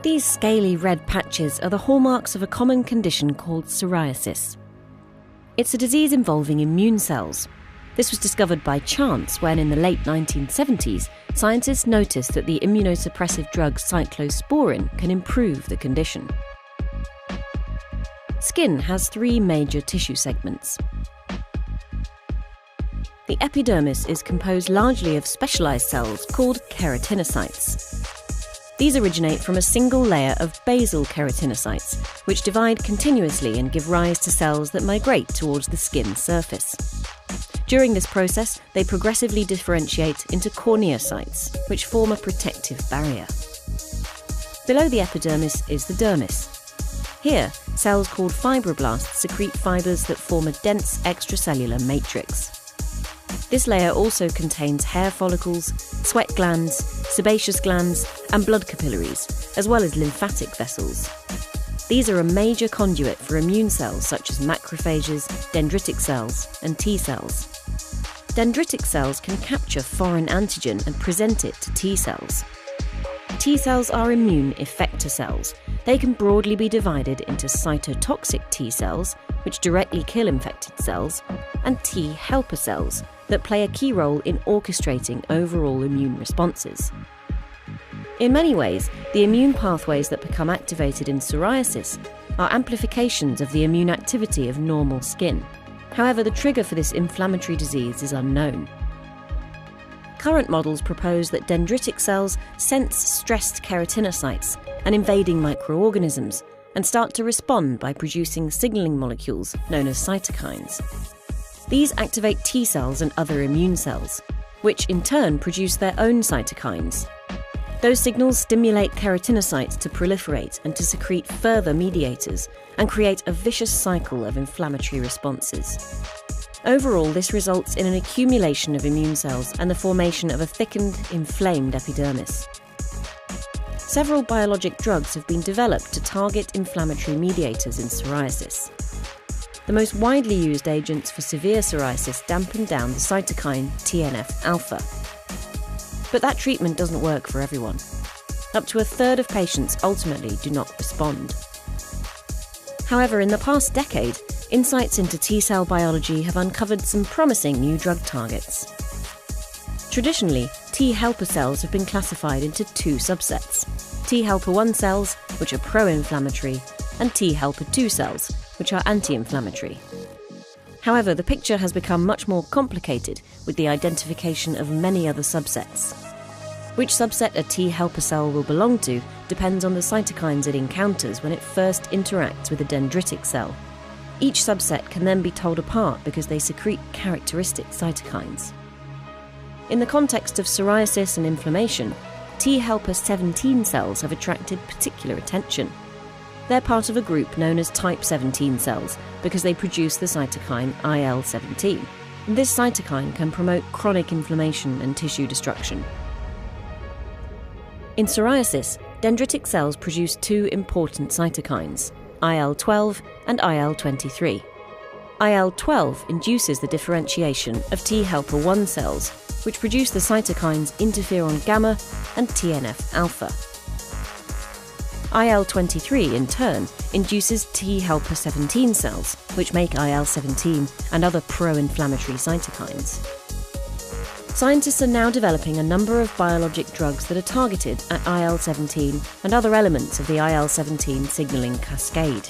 These scaly red patches are the hallmarks of a common condition called psoriasis. It's a disease involving immune cells. This was discovered by chance when, in the late 1970s, scientists noticed that the immunosuppressive drug cyclosporin can improve the condition. Skin has 3 major tissue segments. The epidermis is composed largely of specialized cells called keratinocytes. These originate from a single layer of basal keratinocytes, which divide continuously and give rise to cells that migrate towards the skin surface. During this process, they progressively differentiate into corneocytes, which form a protective barrier. Below the epidermis is the dermis. Here, cells called fibroblasts secrete fibres that form a dense extracellular matrix. This layer also contains hair follicles, sweat glands, sebaceous glands, and blood capillaries, as well as lymphatic vessels. These are a major conduit for immune cells such as macrophages, dendritic cells, and T cells. Dendritic cells can capture foreign antigen and present it to T cells. T cells are immune effector cells. They can broadly be divided into cytotoxic T cells, which directly kill infected cells, and T helper cells that play a key role in orchestrating overall immune responses. In many ways, the immune pathways that become activated in psoriasis are amplifications of the immune activity of normal skin. However, the trigger for this inflammatory disease is unknown. Current models propose that dendritic cells sense stressed keratinocytes and invading microorganisms and start to respond by producing signaling molecules known as cytokines. These activate T cells and other immune cells, which in turn produce their own cytokines. Those signals stimulate keratinocytes to proliferate and to secrete further mediators and create a vicious cycle of inflammatory responses. Overall, this results in an accumulation of immune cells and the formation of a thickened, inflamed epidermis. Several biologic drugs have been developed to target inflammatory mediators in psoriasis. The most widely used agents for severe psoriasis dampen down the cytokine TNF-alpha. But that treatment doesn't work for everyone. Up to a third of patients ultimately do not respond. However, in the past decade, insights into T-cell biology have uncovered some promising new drug targets. Traditionally, T helper cells have been classified into 2 subsets: T helper 1 cells, which are pro-inflammatory, and T helper 2 cells, which are anti-inflammatory. However, the picture has become much more complicated with the identification of many other subsets. Which subset a T helper cell will belong to depends on the cytokines it encounters when it first interacts with a dendritic cell. Each subset can then be told apart because they secrete characteristic cytokines. In the context of psoriasis and inflammation, T helper 17 cells have attracted particular attention. They're part of a group known as type 17 cells because they produce the cytokine IL-17. This cytokine can promote chronic inflammation and tissue destruction. In psoriasis, dendritic cells produce 2 important cytokines, IL-12 and IL-23. IL-12 induces the differentiation of T helper 1 cells, which produce the cytokines interferon gamma and TNF-alpha. IL-23, in turn, induces T helper 17 cells, which make IL-17 and other pro-inflammatory cytokines. Scientists are now developing a number of biologic drugs that are targeted at IL-17 and other elements of the IL-17 signalling cascade.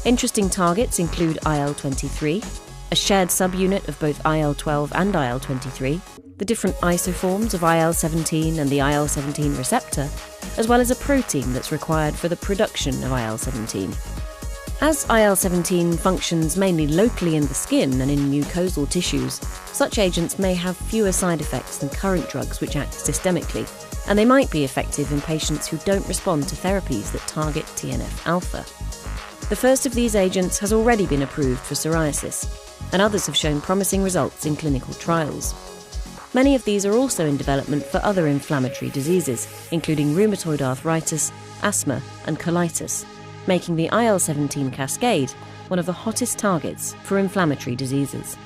Interesting targets include IL-23, a shared subunit of both IL-12 and IL-23, the different isoforms of IL-17 and the IL-17 receptor, as well as a protein that's required for the production of IL-17. As IL-17 functions mainly locally in the skin and in mucosal tissues, such agents may have fewer side effects than current drugs which act systemically, and they might be effective in patients who don't respond to therapies that target TNF-alpha. The first of these agents has already been approved for psoriasis, and others have shown promising results in clinical trials. Many of these are also in development for other inflammatory diseases, including rheumatoid arthritis, asthma, and colitis, making the IL-17 cascade one of the hottest targets for inflammatory diseases.